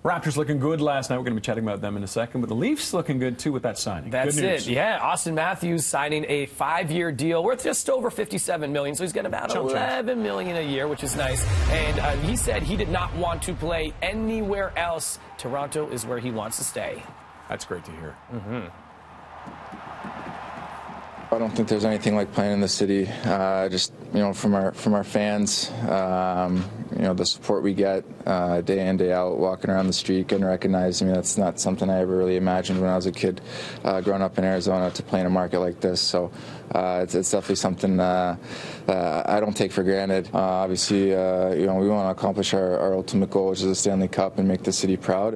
Raptors looking good last night. We're going to be chatting about them in a second, but the Leafs looking good too with that signing. That's good news. it. Yeah, Auston Matthews signing a 5-year deal worth just over $57 million, so he's getting about $11 million a year, which is nice. And he said he did not want to play anywhere else. Toronto is where he wants to stay. That's great to hear. I don't think there's anything like playing in the city. Just from our fans, the support we get day in, day out, walking around the street, getting recognized. I mean, that's not something I ever really imagined when I was a kid, growing up in Arizona, to play in a market like this. So it's definitely something I don't take for granted. Obviously, we want to accomplish our ultimate goal, which is the Stanley Cup, and make the city proud.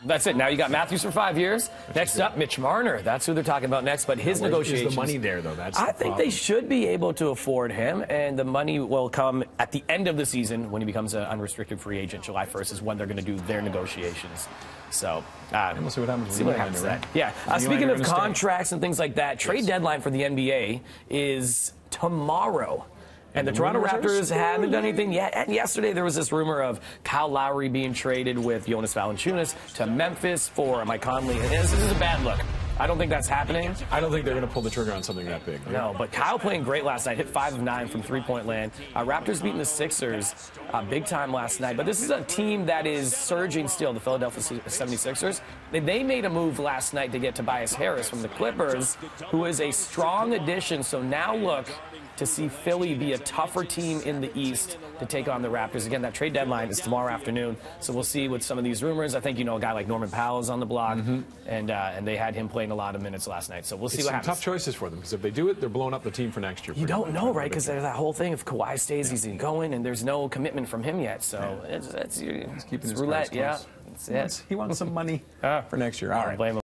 That's it. Now you got Matthews for 5 years. Next up, Mitch Marner. That's who they're talking about next. But his negotiations. Is the money there, though? That's I think they should be able to afford him, and the money will come at the end of the season when he becomes an unrestricted free agent. July 1st is when they're going to do their negotiations. So we'll see what happens. See what happens then. Yeah. Speaking of contracts and things like that, trade deadline for the NBA is tomorrow. And the Toronto Raptors haven't done anything yet. And yesterday there was this rumor of Kyle Lowry being traded with Jonas Valanciunas to Memphis for Mike Conley. And this is a bad look. I don't think that's happening. I don't think they're going to pull the trigger on something that big. No, but Kyle playing great last night. Hit 5 of 9 from three-point land. Raptors beating the Sixers big time last night. But this is a team that is surging still, the Philadelphia 76ers. They made a move last night to get Tobias Harris from the Clippers, who is a strong addition. So now look to see Philly be a tougher team in the East to take on the Raptors. Again, that trade deadline is tomorrow afternoon, so we'll see with some of these rumors. I think, a guy like Norman Powell is on the block, and they had him playing a lot of minutes last night, so we'll see what happens. Tough choices for them, because if they do it, they're blowing up the team for next year. You don't know, right? Because there's that whole thing, if Kawhi stays, is he going, and there's no commitment from him yet, so it's keeping his roulette, cards close. That's it. He wants some money for next year. All right. Blame him.